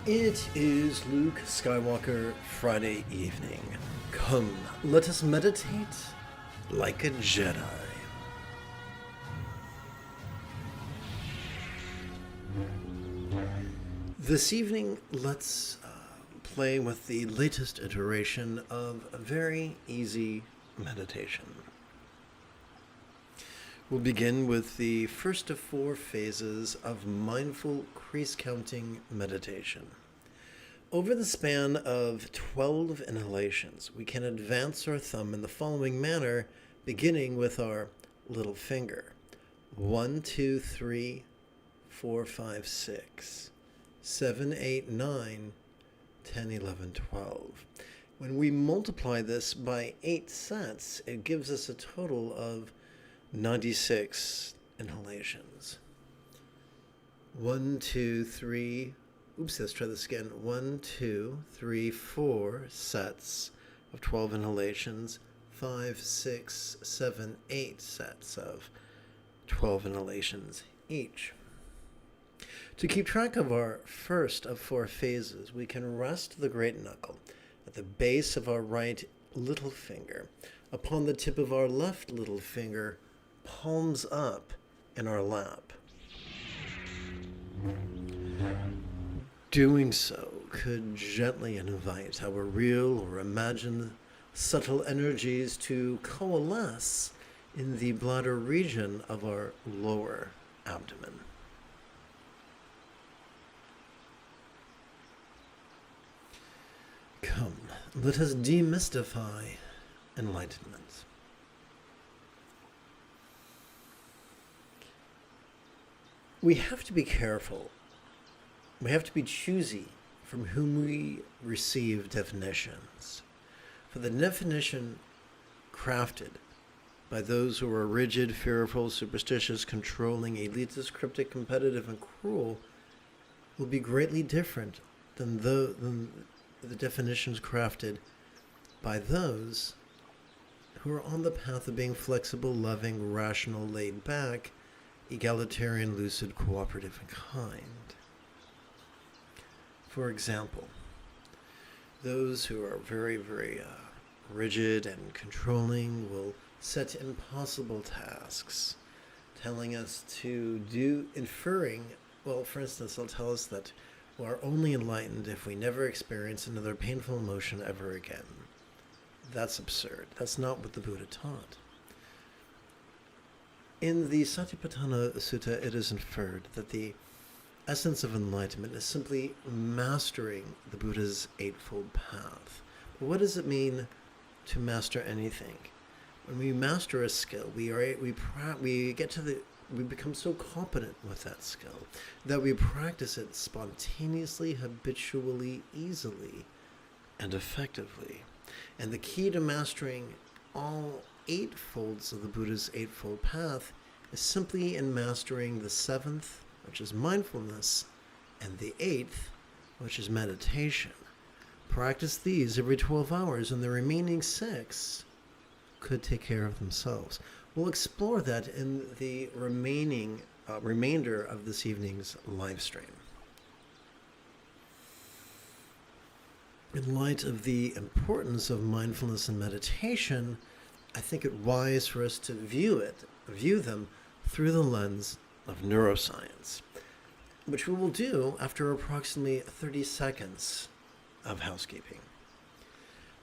It is Luke Skywalker Friday evening. Come, let us meditate like a Jedi. This evening, let's play with the latest iteration of a very easy meditation. We'll begin with the first of 4 phases of mindful crease counting meditation. Over the span of 12 inhalations, we can advance our thumb in the following manner, beginning with our little finger. 1, 2, 3, 4, 5, 6, 7, 8, 9, 10, 11, 12. When we multiply this by 8 sets, it gives us a total of 96 inhalations. 1, 2, 3. Let's try this again. 1, 2, 3, 4 sets of 12 inhalations. 5, 6, 7, 8 sets of 12 inhalations each. To keep track of our first of 4 phases, we can rest the great knuckle at the base of our right little finger, upon the tip of our left little finger, palms up in our lap. Doing so could gently invite our real or imagined subtle energies to coalesce in the bladder region of our lower abdomen. Come, let us demystify enlightenment. We have to be careful. We have to be choosy from whom we receive definitions. For the definition crafted by those who are rigid, fearful, superstitious, controlling, elitist, cryptic, competitive, and cruel will be greatly different than the definitions crafted by those who are on the path of being flexible, loving, rational, laid back, egalitarian, lucid, cooperative, and kind. For example, those who are very, very rigid and controlling will set impossible tasks, telling us to do, inferring, well, for instance, they'll tell us that we are only enlightened if we never experience another painful emotion ever again. That's absurd. That's not what the Buddha taught. In the Satipatthana Sutta, it is inferred that the essence of enlightenment is simply mastering the Buddha's Eightfold Path. But what does it mean to master anything? When we master a skill, we become so competent with that skill that we practice it spontaneously, habitually, easily, and effectively. And the key to mastering all 8 folds of the Buddha's Eightfold Path is simply in mastering the 7th, which is mindfulness, and the 8th, which is meditation. Practice these every 12 hours, and the remaining 6 could take care of themselves. We'll explore that in the remainder of this evening's live stream. In light of the importance of mindfulness and meditation, I think it wise for us to view them through the lens of neuroscience, which we will do after approximately 30 seconds of housekeeping.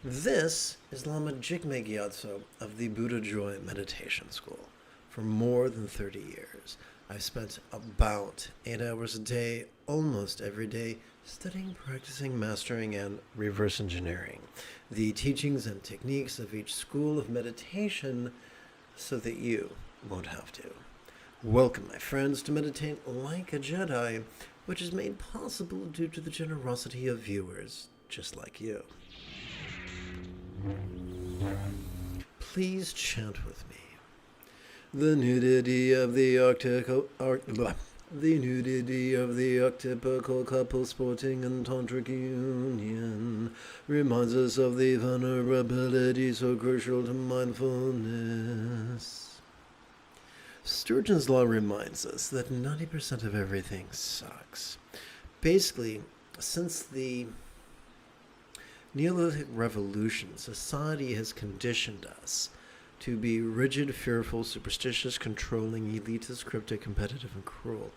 This is Lama Jigme Gyatso of the Buddha Joy Meditation School. For more than 30 years, I've spent about 8 hours a day, almost every day, studying, practicing, mastering, and reverse engineering the teachings and techniques of each school of meditation so that you won't have to. Welcome, my friends, to Meditate Like a Jedi, which is made possible due to the generosity of viewers just like you. Please chant with me. The nudity of the octuple couple sporting and tantric union reminds us of the vulnerability so crucial to mindfulness. Sturgeon's Law reminds us that 90% of everything sucks. Basically, Since the Neolithic Revolution, society has conditioned us to be rigid, fearful, superstitious, controlling, elitist, cryptic, competitive, and cruel.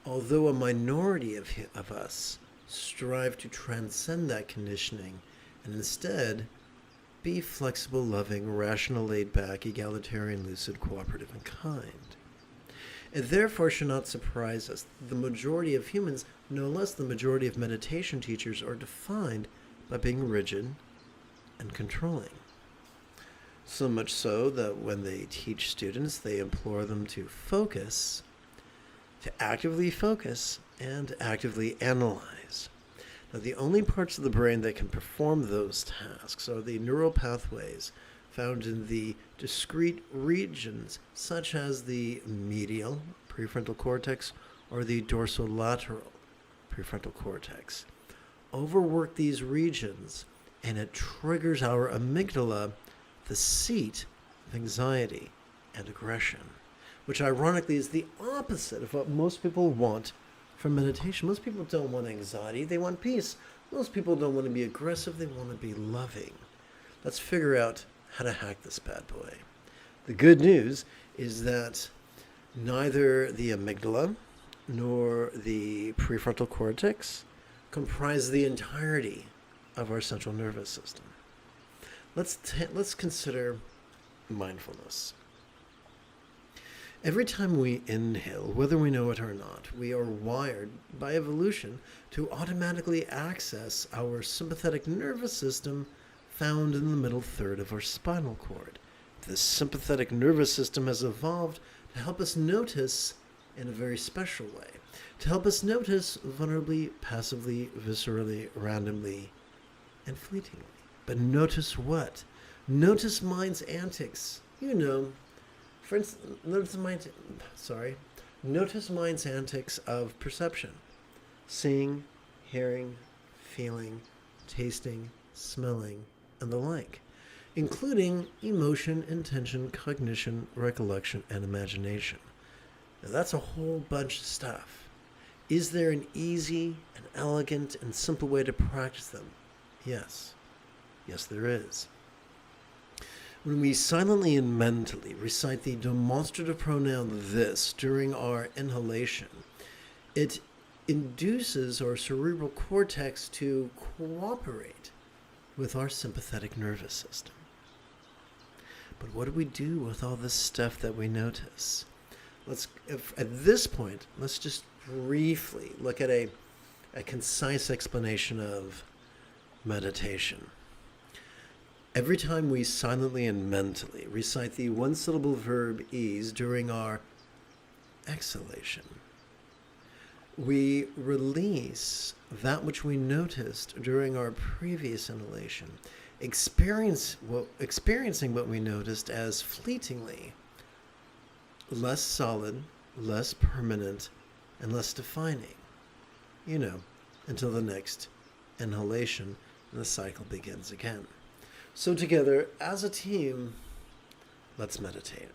Although a minority of us strive to transcend that conditioning and instead be flexible, loving, rational, laid-back, egalitarian, lucid, cooperative, and kind. It therefore should not surprise us that the majority of humans, no less the majority of meditation teachers, are defined by being rigid and controlling. So much so that when they teach students, they implore them to focus, to actively focus, and actively analyze. Now, the only parts of the brain that can perform those tasks are the neural pathways found in the discrete regions such as the medial prefrontal cortex or the dorsolateral prefrontal cortex. Overwork these regions and it triggers our amygdala, the seat of anxiety and aggression, which ironically is the opposite of what most people want from meditation. Most people don't want anxiety, they want peace. Most people don't want to be aggressive, they want to be loving. Let's figure out how to hack this bad boy. The good news is that neither the amygdala nor the prefrontal cortex comprise the entirety of our central nervous system. Let's consider mindfulness. Every time we inhale, whether we know it or not, we are wired by evolution to automatically access our sympathetic nervous system found in the middle third of our spinal cord. This sympathetic nervous system has evolved to help us notice in a very special way, to help us notice vulnerably, passively, viscerally, randomly, and fleetingly. But notice what? Notice mind's antics. You know, for instance, notice mind's antics of perception. Seeing, hearing, feeling, tasting, smelling, and the like, including emotion, intention, cognition, recollection, and imagination. Now that's a whole bunch of stuff. Is there an easy and elegant and simple way to practice them? Yes. Yes, there is. When we silently and mentally recite the demonstrative pronoun this during our inhalation, it induces our cerebral cortex to cooperate with our sympathetic nervous system. But what do we do with all this stuff that we notice? At this point, let's just briefly look at a concise explanation of meditation. Every time we silently and mentally recite the one-syllable verb ease during our exhalation, we release that which we noticed during our previous inhalation, experiencing what we noticed as fleetingly, less solid, less permanent, and less defining, until the next inhalation and the cycle begins again. So together, as a team, let's meditate.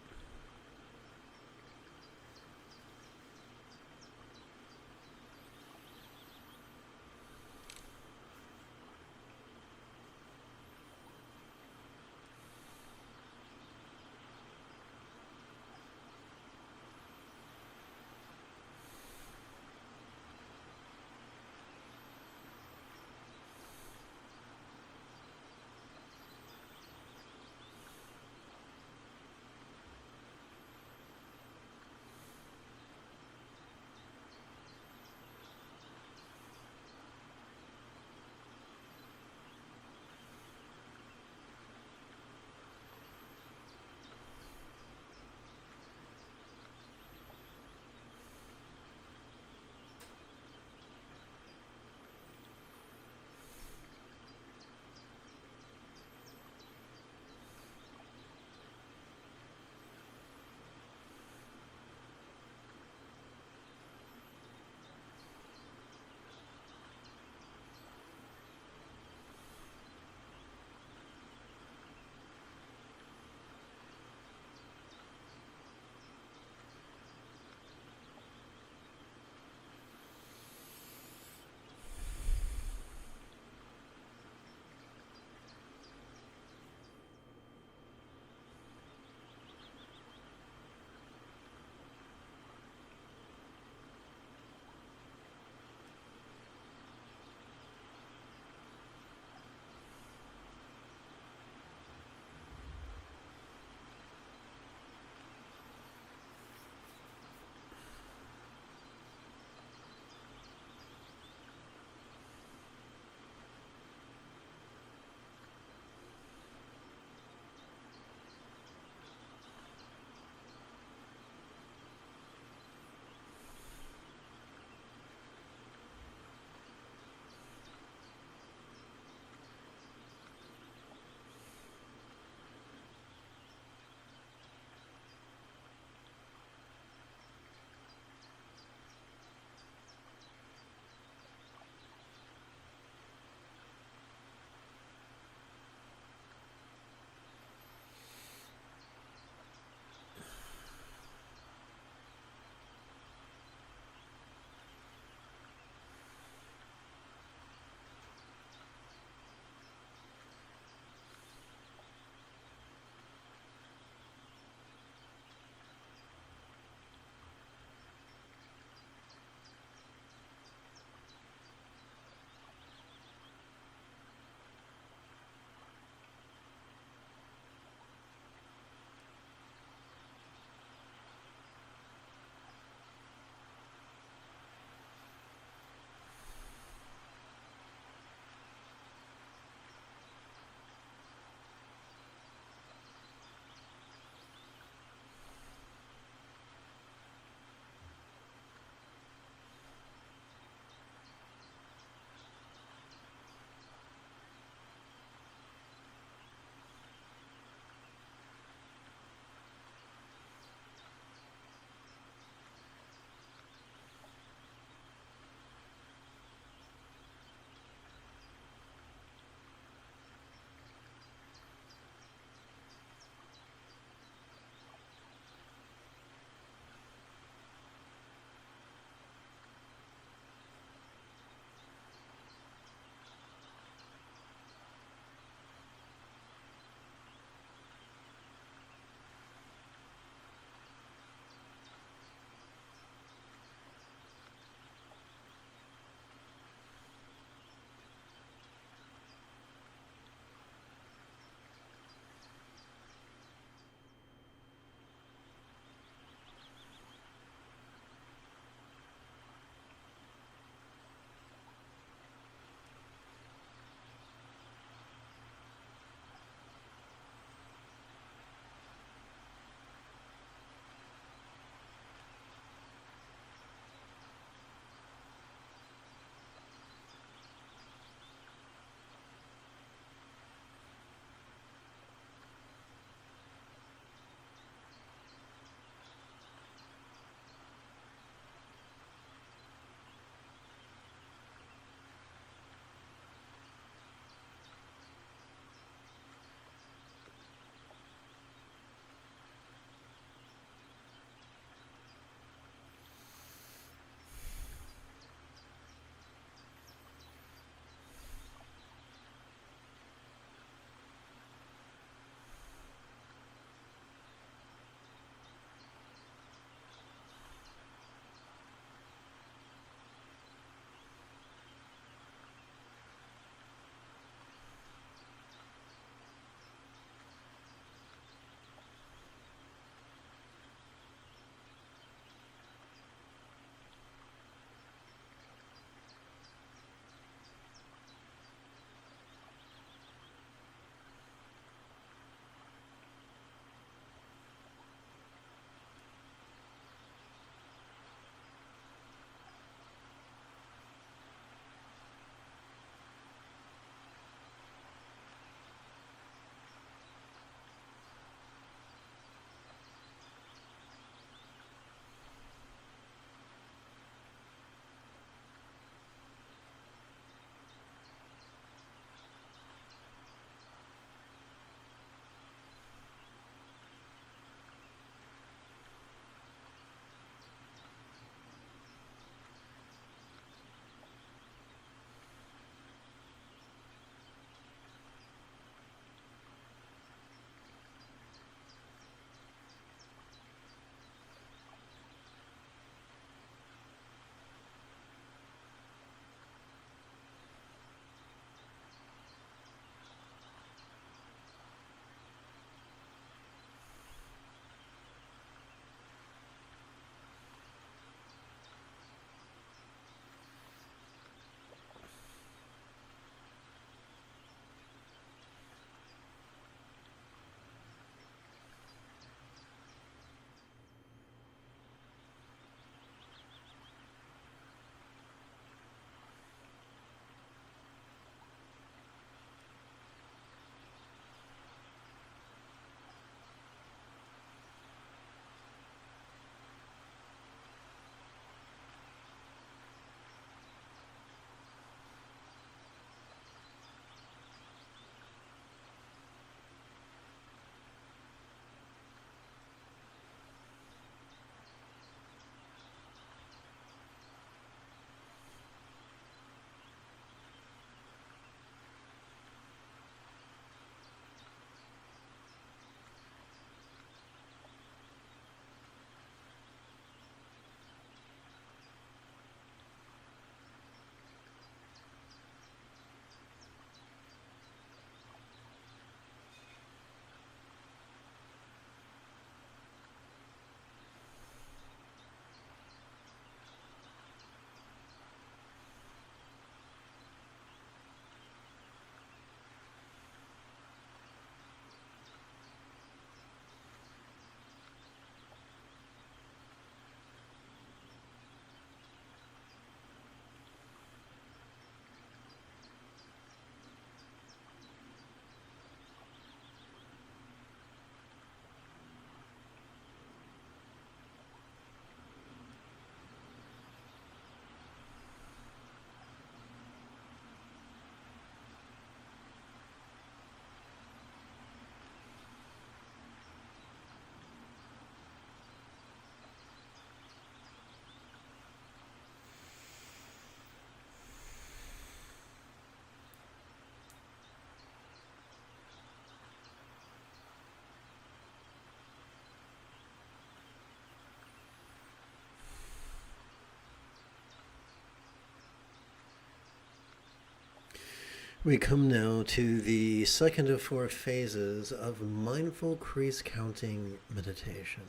We come now to the second of 4 phases of mindful crease counting meditation.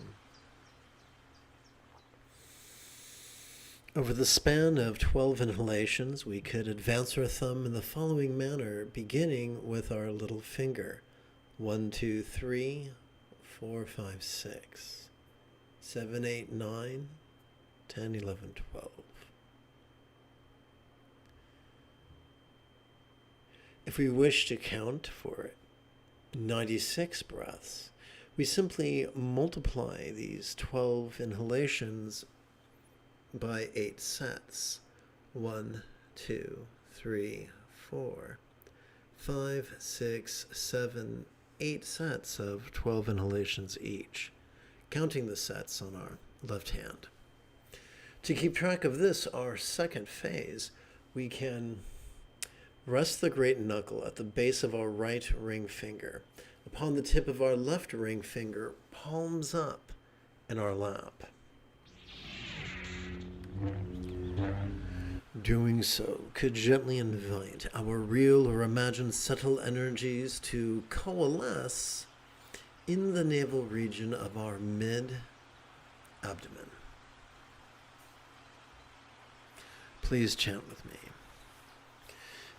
Over the span of 12 inhalations, we could advance our thumb in the following manner, beginning with our little finger. 1, 2, 3, 4, 5, 6, 7, 8, 9, 10, 11, 12. If we wish to count for 96 breaths, we simply multiply these 12 inhalations by 8 sets. 1, 2, 3, 4, 5, 6, 7, 8 sets of 12 inhalations each, counting the sets on our left hand. To keep track of this, our second phase, we can rest the great knuckle at the base of our right ring finger, upon the tip of our left ring finger, palms up in our lap. Doing so could gently invite our real or imagined subtle energies to coalesce in the navel region of our mid-abdomen. Please chant with me.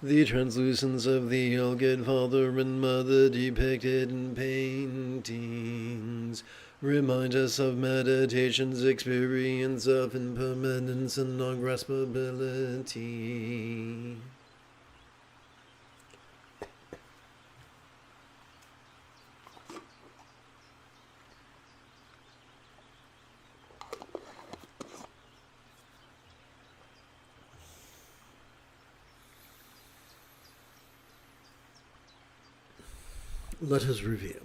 The translucence of the all-good Father and Mother depicted in paintings remind us of meditation's experience of impermanence and non-graspability. Let us review.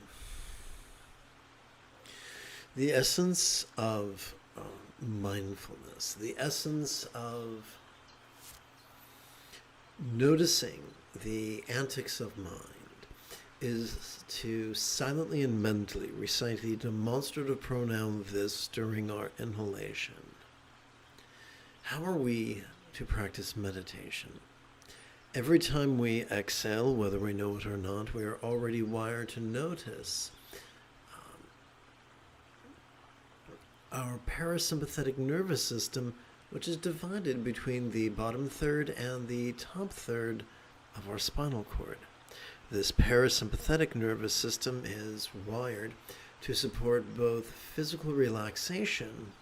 The essence of mindfulness, the essence of noticing the antics of mind, is to silently and mentally recite the demonstrative pronoun this during our inhalation. How are we to practice meditation? Every time we exhale, whether we know it or not, we are already wired to notice our parasympathetic nervous system, which is divided between the bottom third and the top third of our spinal cord. This parasympathetic nervous system is wired to support both physical relaxation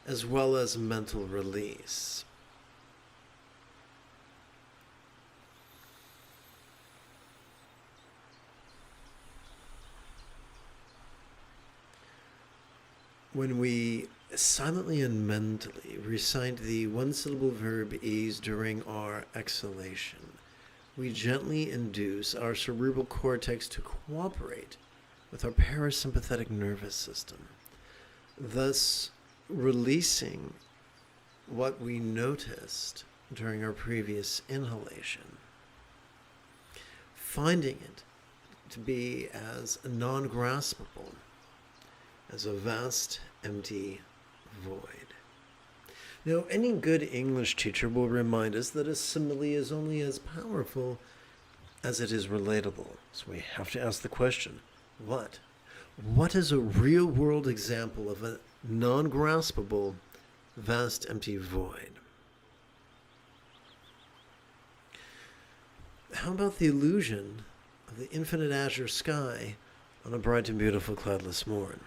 as well as mental release. When we silently and mentally recite the one-syllable verb ease during our exhalation, we gently induce our cerebral cortex to cooperate with our parasympathetic nervous system, thus releasing what we noticed during our previous inhalation, finding it to be as non-graspable as a vast, empty void. Now, any good English teacher will remind us that a simile is only as powerful as it is relatable. So we have to ask the question, what? What is a real-world example of a non-graspable, vast, empty void? How about the illusion of the infinite azure sky on a bright and beautiful cloudless morn,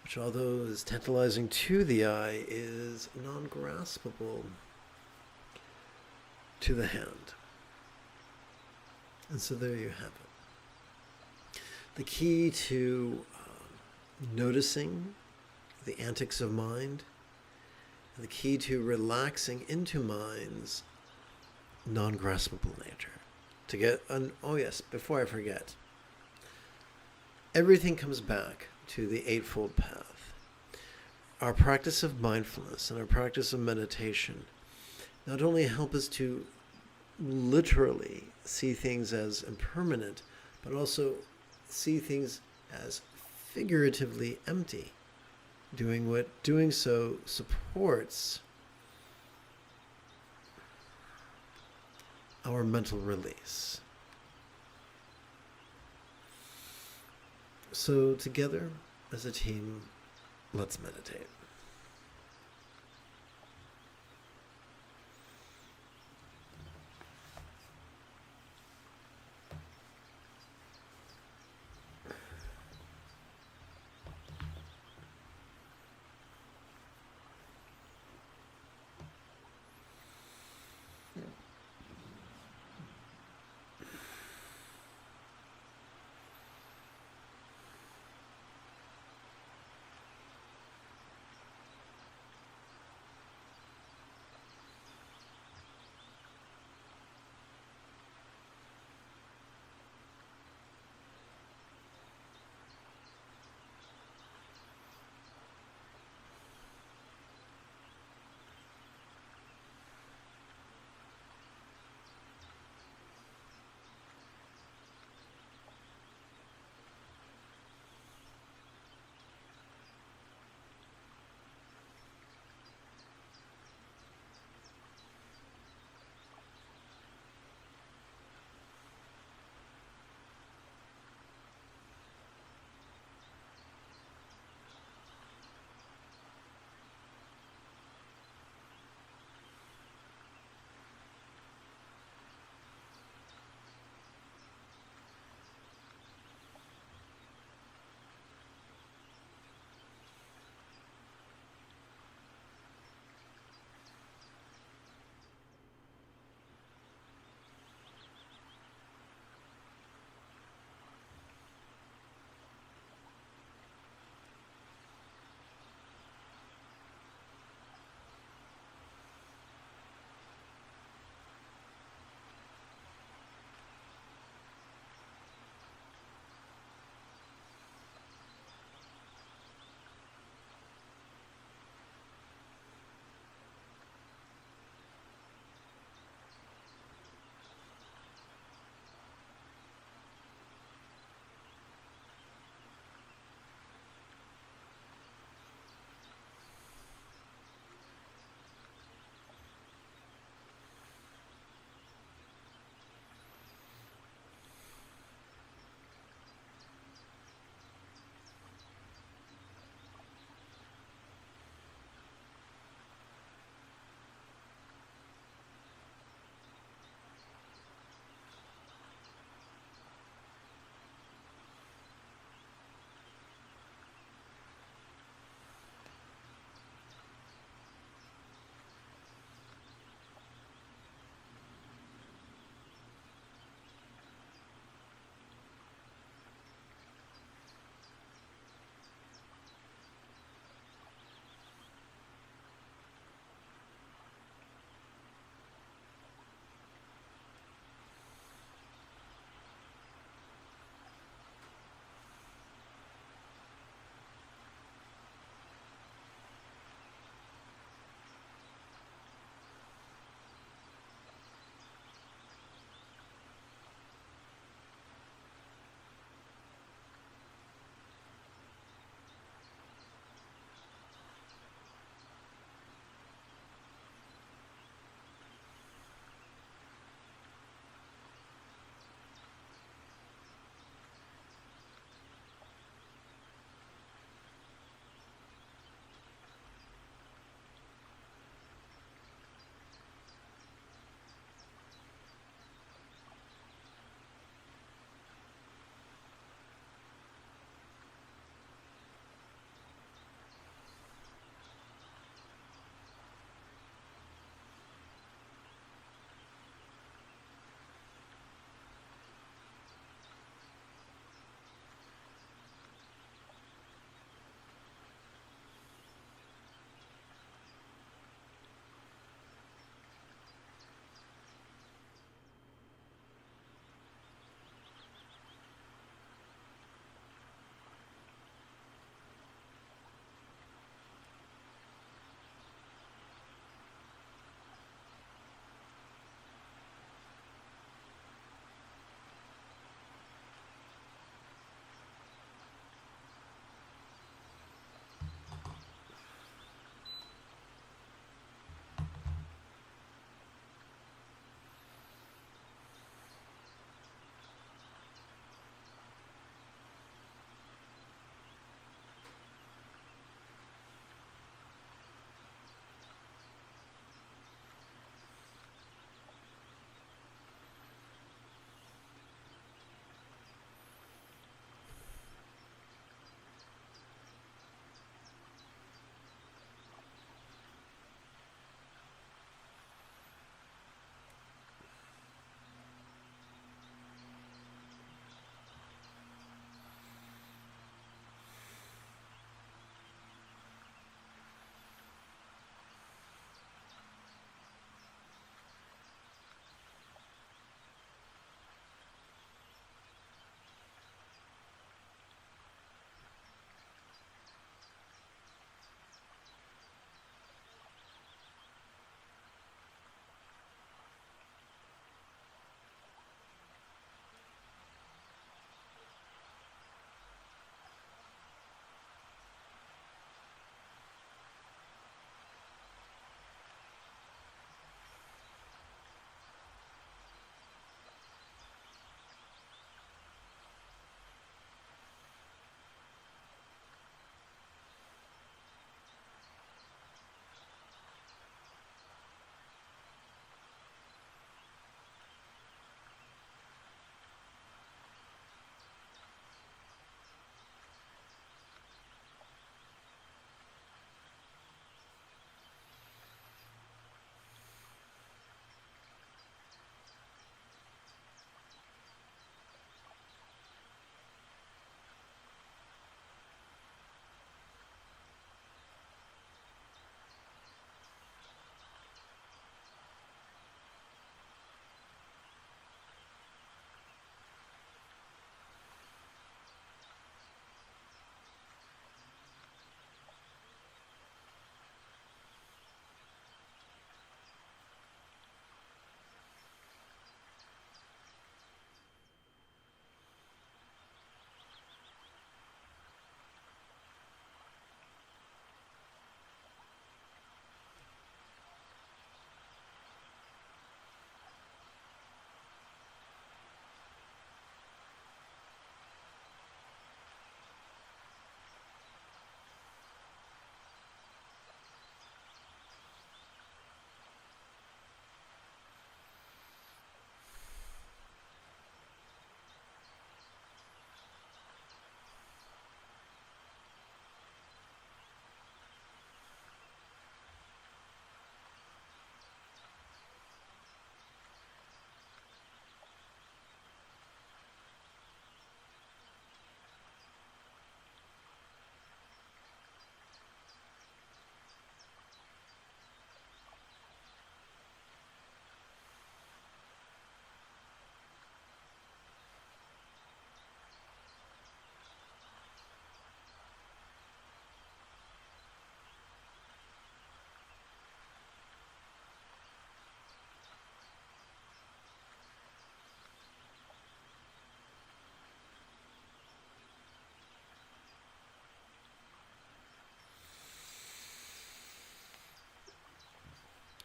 which, although is tantalizing to the eye, is non-graspable to the hand. And so there you have it. The key to noticing the antics of mind, and the key to relaxing into mind's non-graspable nature. To get oh yes, before I forget, everything comes back to the Eightfold Path. Our practice of mindfulness and our practice of meditation not only help us to literally see things as impermanent, but also see things as figuratively empty. Doing so supports our mental release. So together, as a team, let's meditate.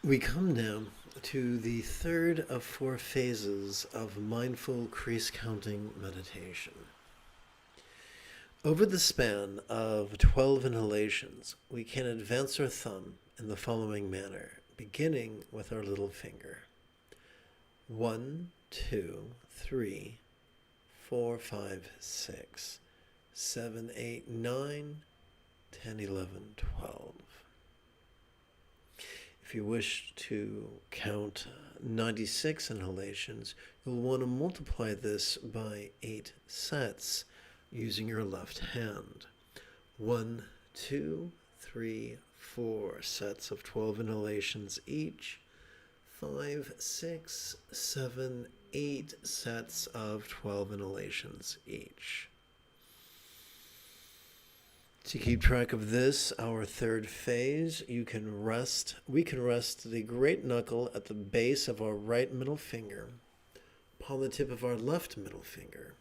We come now to the third of 4 phases of mindful crease counting meditation. Over the span of 12 inhalations, we can advance our thumb in the following manner, beginning with our little finger. 1, 2, 3, 4, 5, 6, 7, 8, 9, 10, 11, 12. If you wish to count 96 inhalations, you'll want to multiply this by 8 sets using your left hand. 1, 2, 3, 4 sets of 12 inhalations each. 5, 6, 7, 8 sets of 12 inhalations each. To keep track of this, our third phase, we can rest the great knuckle at the base of our right middle finger, upon the tip of our left middle finger,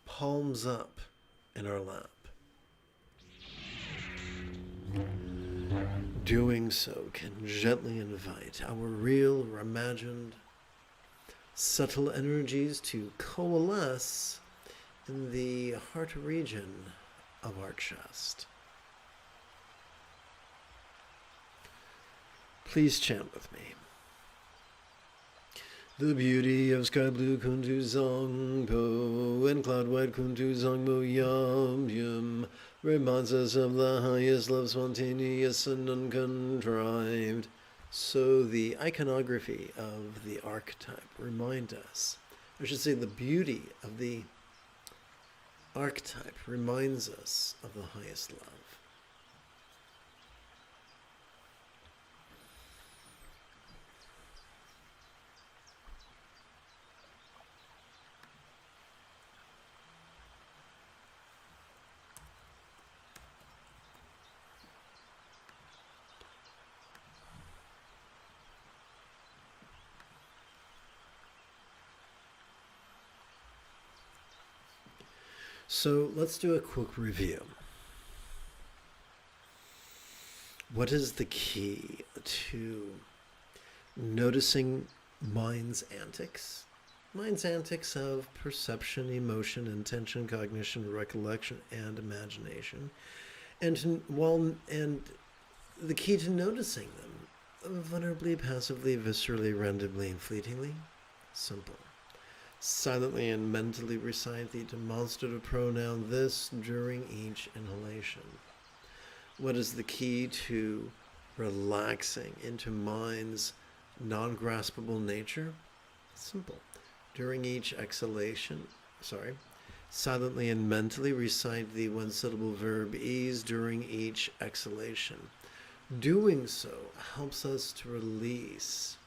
palms up in our lap. Doing so can gently invite our real or imagined subtle energies to coalesce in the heart region of our chest. Please chant with me. The beauty of sky blue kuntu zongpo and cloud white kuntu zongpo yum yum reminds us of the highest love, spontaneous and uncontrived. So the iconography of the archetype remind us, I should say the beauty of the archetype reminds us of the highest love. So let's do a quick review. What is the key to noticing mind's antics? Mind's antics of perception, emotion, intention, cognition, recollection, and imagination. And the key to noticing them, vulnerably, passively, viscerally, randomly, and fleetingly, simple. Silently and mentally recite the demonstrative pronoun this during each inhalation. What is the key to relaxing into mind's non-graspable nature? Simple. During each exhalation, silently and mentally recite the one-syllable verb ease during each exhalation. Doing so helps us to release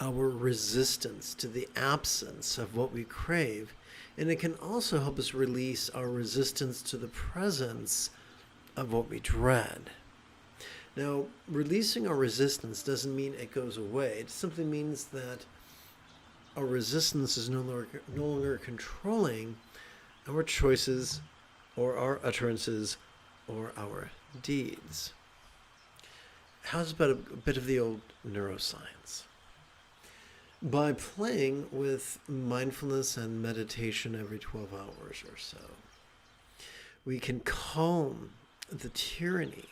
our resistance to the absence of what we crave, and it can also help us release our resistance to the presence of what we dread. Now, releasing our resistance doesn't mean it goes away. It simply means that our resistance is no longer controlling our choices or our utterances or our deeds. How's about a bit of the old neuroscience? By playing with mindfulness and meditation every 12 hours or so, we can calm the tyranny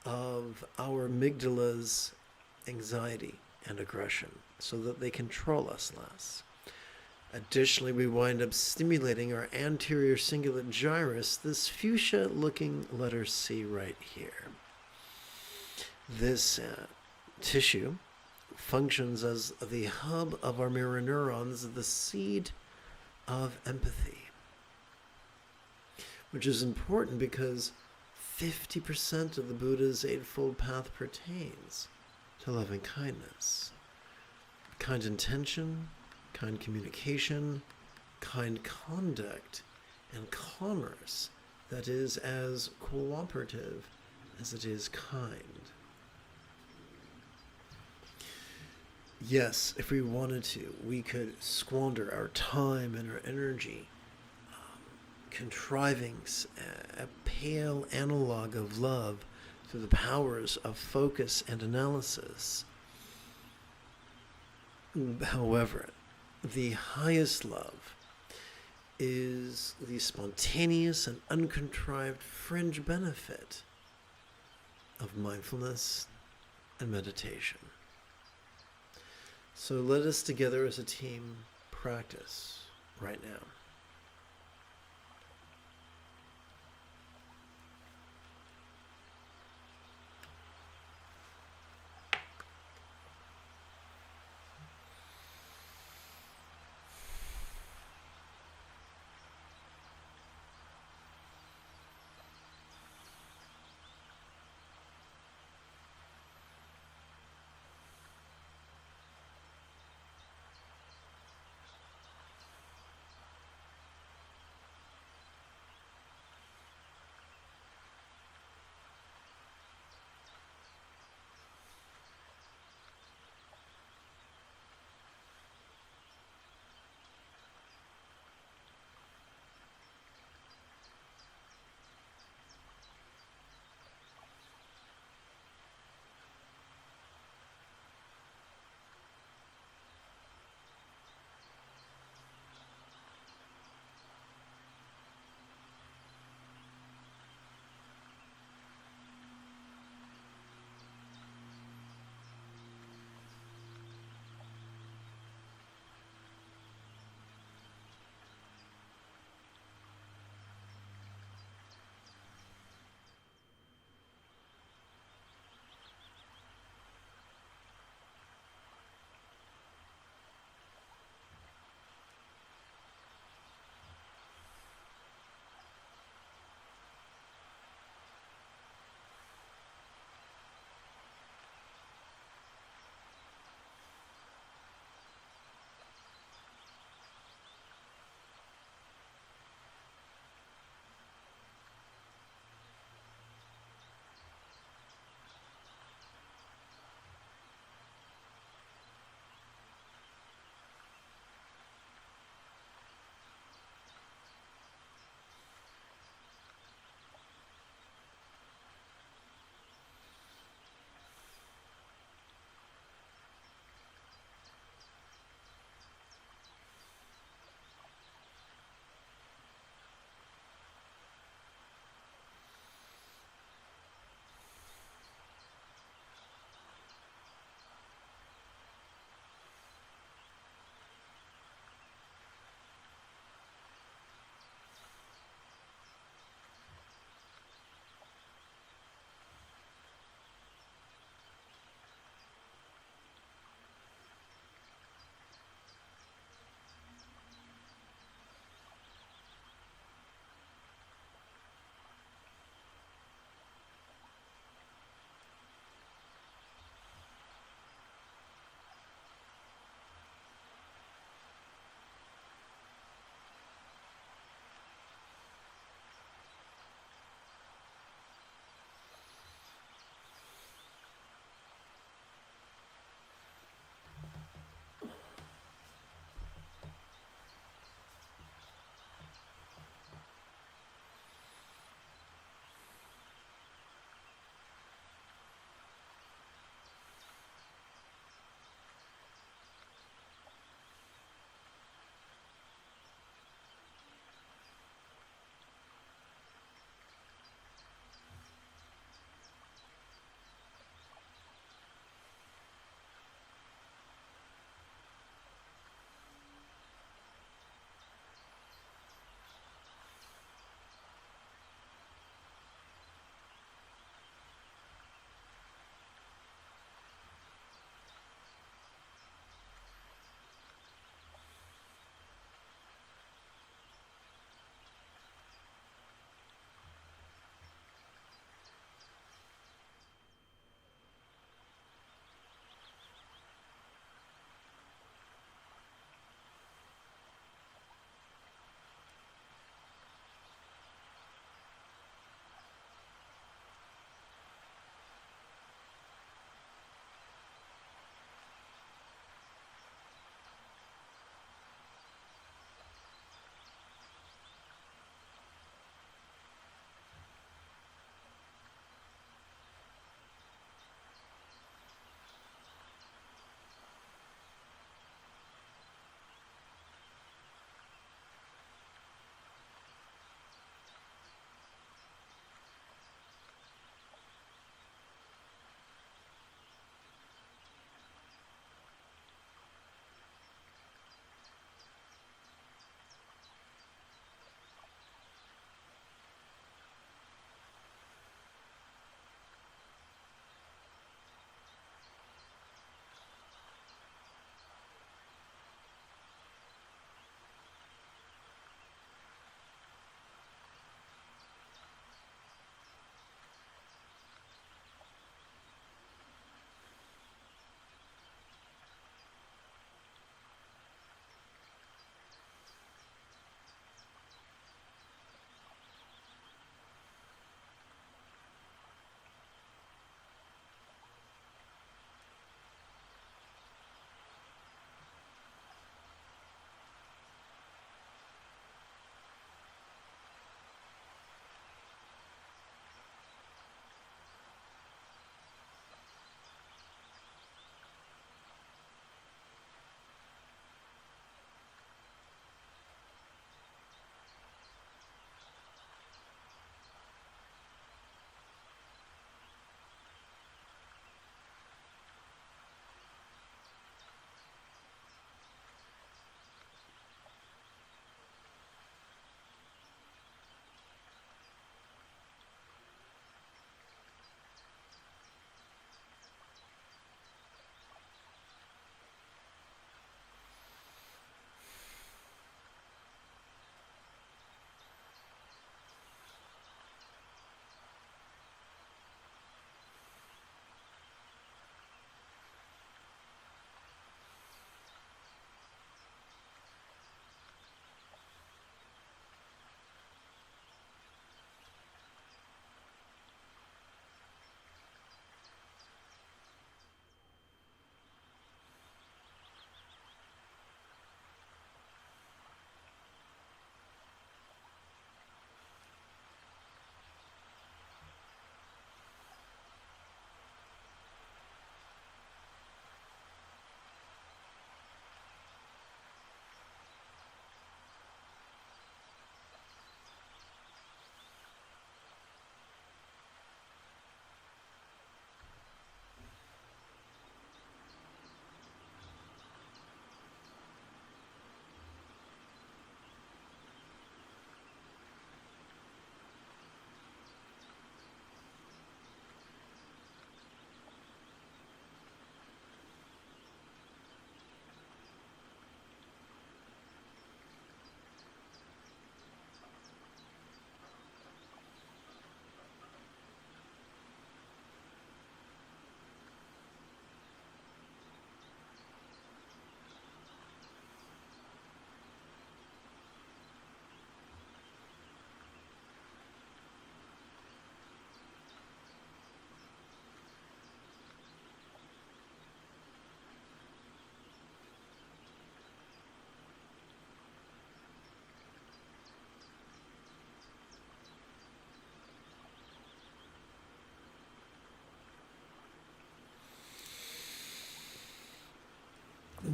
of our amygdala's anxiety and aggression so that they control us less. Additionally, we wind up stimulating our anterior cingulate gyrus, this fuchsia-looking letter C right here. This tissue functions as the hub of our mirror neurons, the seed of empathy, which is important because 50% of the Buddha's Eightfold Path pertains to loving kindness, kind intention, kind communication, kind conduct, and commerce that is as cooperative as it is kind. Yes, if we wanted to, we could squander our time and our energy contriving a pale analog of love through the powers of focus and analysis. However, the highest love is the spontaneous and uncontrived fringe benefit of mindfulness and meditation. So let us together as a team practice right now.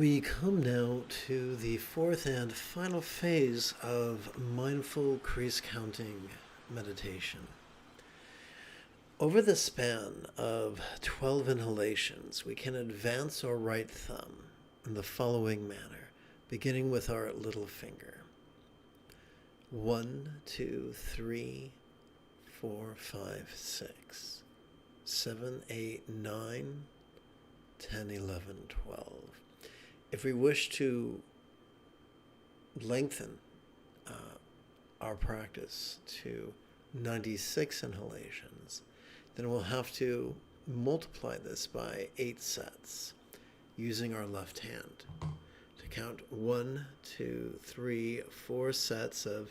We come now to the fourth and final phase of mindful crease counting meditation. Over the span of 12 inhalations, we can advance our right thumb in the following manner, beginning with our little finger. 1, 2, 3, 4, 5, 6, 7, 8, 9, 10, 11, 12. If we wish to lengthen our practice to 96 inhalations, then we'll have to multiply this by 8 sets using our left hand to count 1, 2, 3, 4 sets of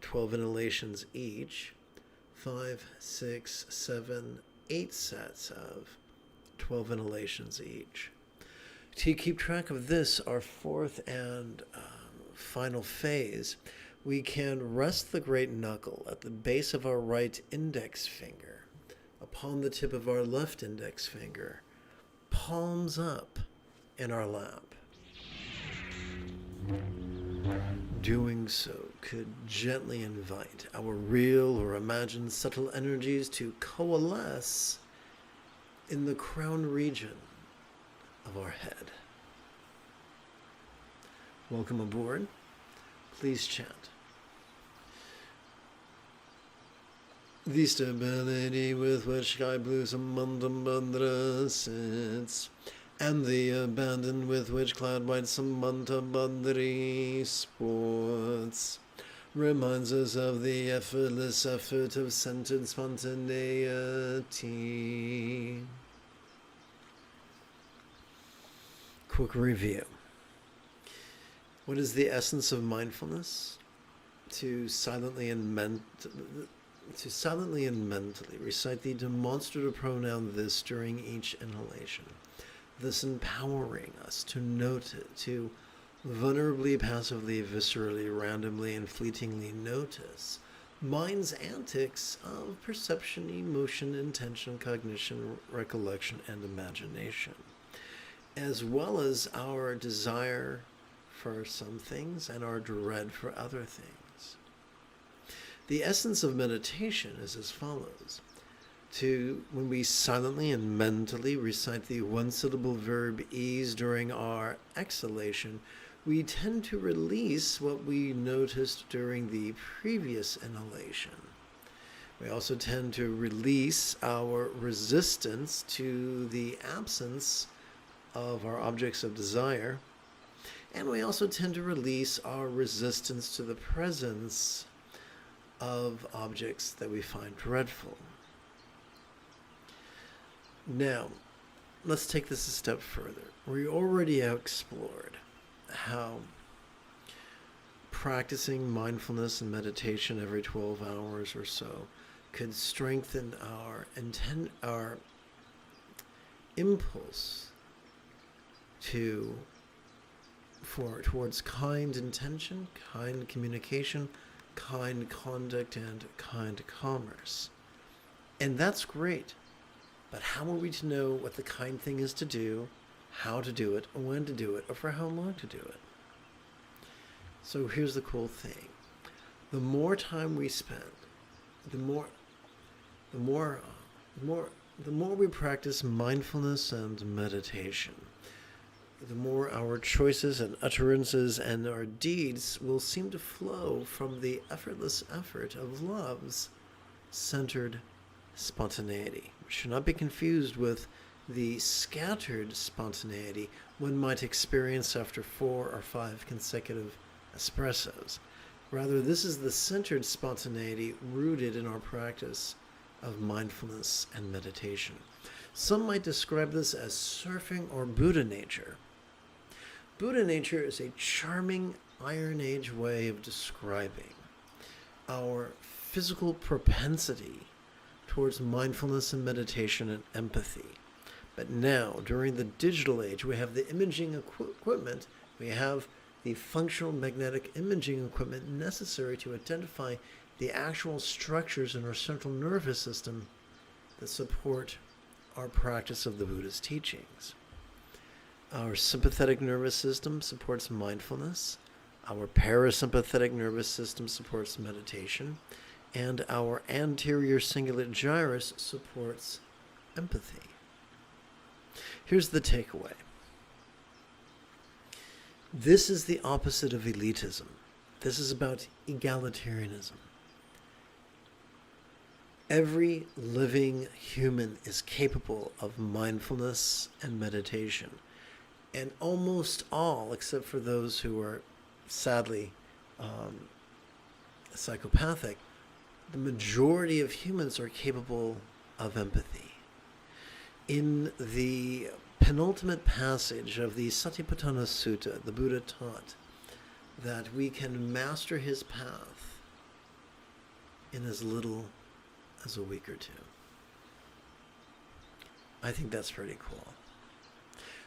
12 inhalations each, 5, 6, 7, 8 sets of 12 inhalations each. To keep track of this, our fourth and final phase, we can rest the great knuckle at the base of our right index finger, upon the tip of our left index finger, palms up in our lap. Doing so could gently invite our real or imagined subtle energies to coalesce in the crown region of our head. Welcome aboard. Please chant. The stability with which sky blue Samanthabhadra sits, and the abandon with which cloud white Samantabhadri sports, reminds us of the effortless effort of centered spontaneity. Quick review. What is the essence of mindfulness? To silently and mentally recite the demonstrative pronoun this during each inhalation, thus empowering us to note it, to vulnerably, passively, viscerally, randomly, and fleetingly notice mind's antics of perception, emotion, intention, cognition, recollection, and imagination, as well as our desire for some things and our dread for other things. The essence of meditation is as follows. When we silently and mentally recite the one-syllable verb ease during our exhalation, we tend to release what we noticed during the previous inhalation. We also tend to release our resistance to the absence of our objects of desire, and we also tend to release our resistance to the presence of objects that we find dreadful. Now, let's take this a step further. We already explored how practicing mindfulness and meditation every 12 hours or so could strengthen our impulse towards kind intention, kind communication, kind conduct, and kind commerce. And that's great. But how are we to know what the kind thing is to do, how to do it, when to do it, or for how long to do it? So here's the cool thing. The more time we spend, the more we practice mindfulness and meditation, the more our choices and utterances and our deeds will seem to flow from the effortless effort of love's centered spontaneity, which should not be confused with the scattered spontaneity one might experience after 4 or 5 consecutive espressos. Rather, this is the centered spontaneity rooted in our practice of mindfulness and meditation. Some might describe this as surfing or Buddha nature. Buddha nature is a charming Iron Age way of describing our physical propensity towards mindfulness and meditation and empathy. But now, during the digital age, we have the imaging equipment, we have the functional magnetic imaging equipment necessary to identify the actual structures in our central nervous system that support our practice of the Buddha's teachings. Our sympathetic nervous system supports mindfulness. Our parasympathetic nervous system supports meditation. And our anterior cingulate gyrus supports empathy. Here's the takeaway. This is the opposite of elitism. This is about egalitarianism. Every living human is capable of mindfulness and meditation. And almost all, except for those who are sadly psychopathic, the majority of humans are capable of empathy. In the penultimate passage of the Satipatthana Sutta, the Buddha taught that we can master his path in as little as a week or two. I think that's pretty cool.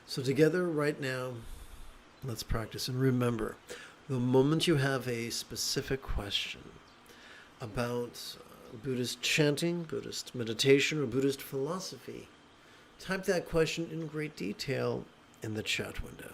So together right now, let's practice. And remember, the moment you have a specific question about Buddhist chanting, Buddhist meditation, or Buddhist philosophy, type that question in great detail in the chat window.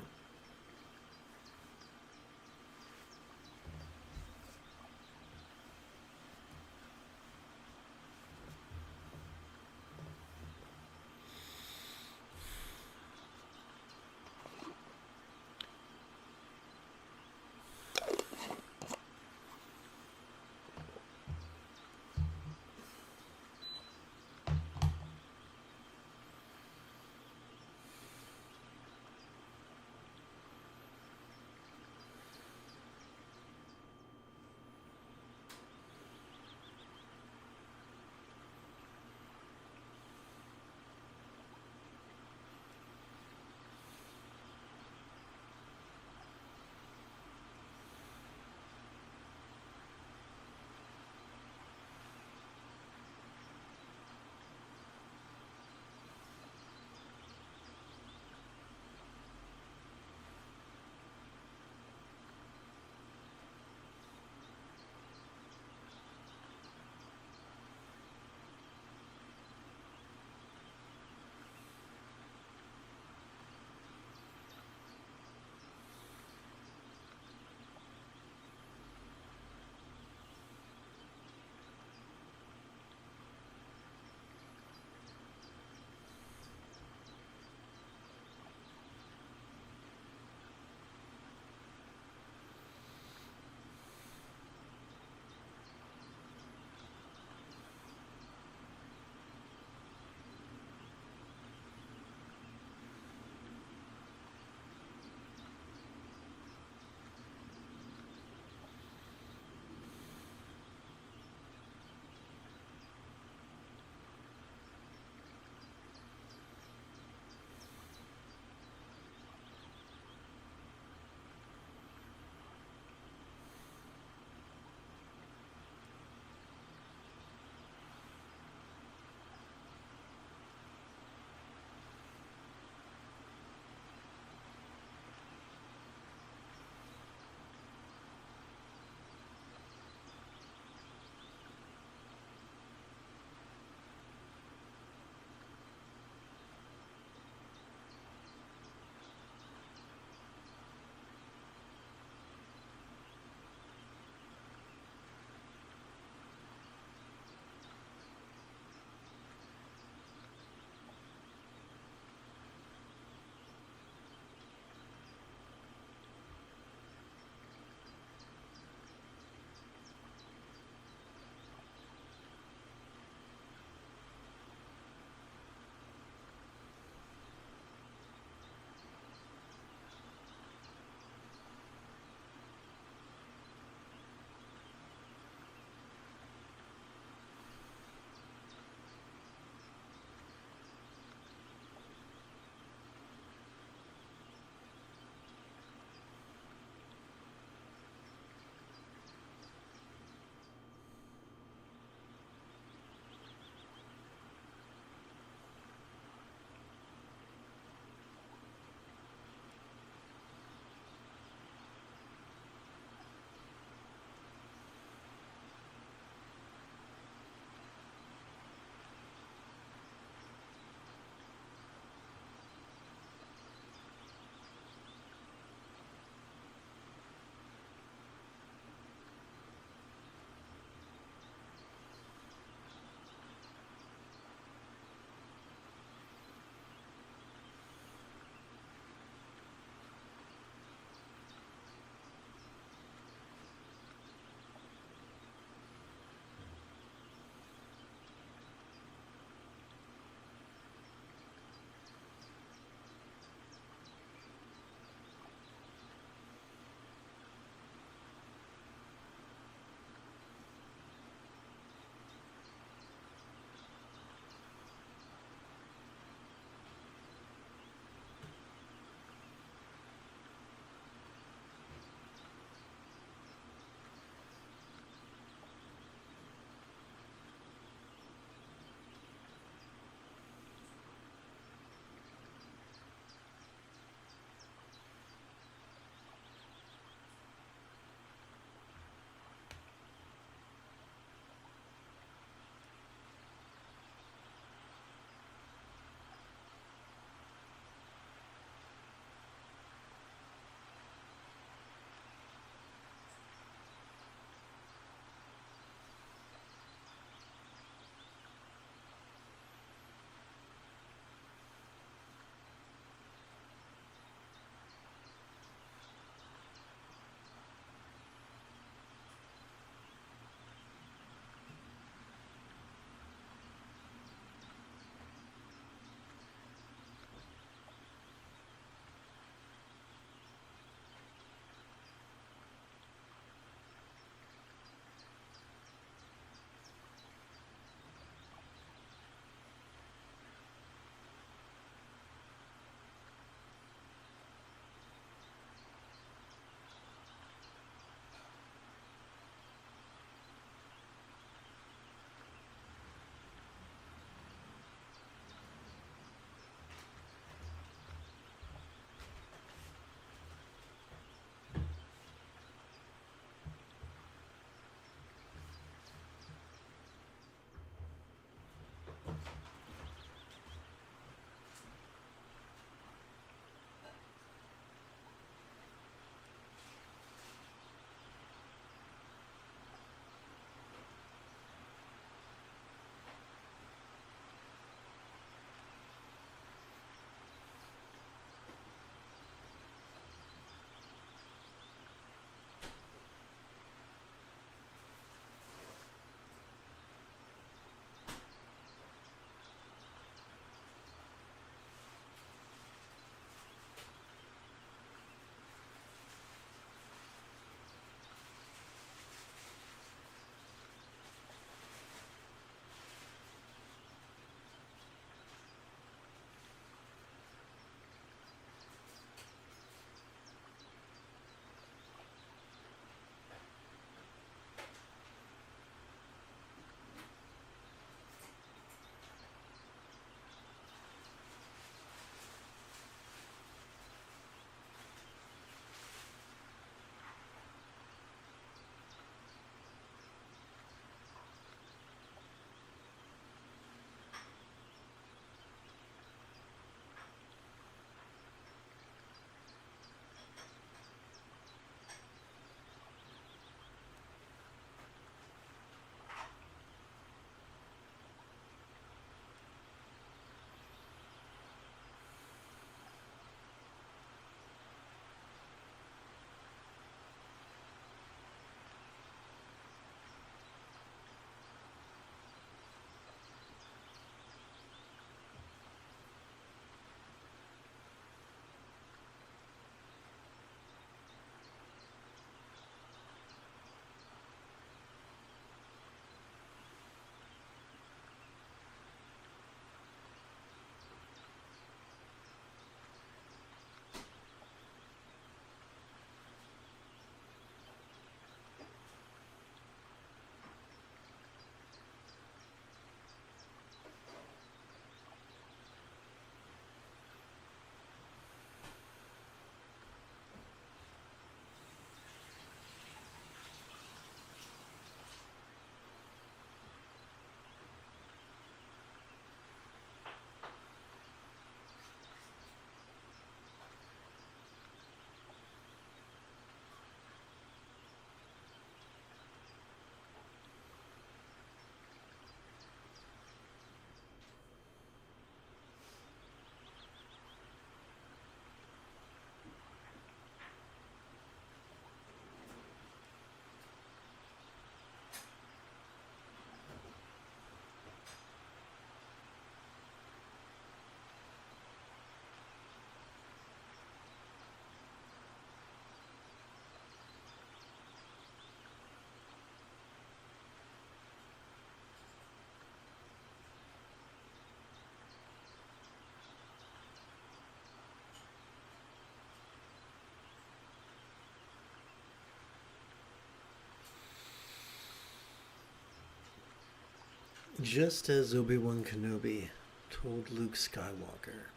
Just as Obi-Wan Kenobi told Luke Skywalker,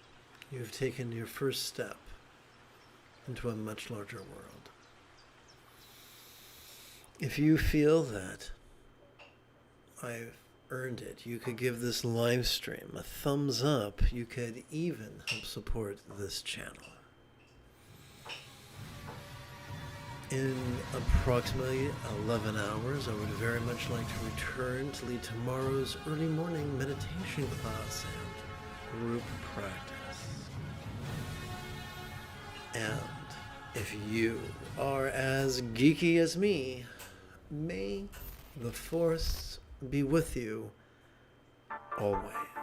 you have taken your first step into a much larger world. If you feel that I've earned it, you could give this live stream a thumbs up. You could even help support this channel. In approximately 11 hours, I would very much like to return to lead tomorrow's early morning meditation class and group practice. And if you are as geeky as me, may the Force be with you always.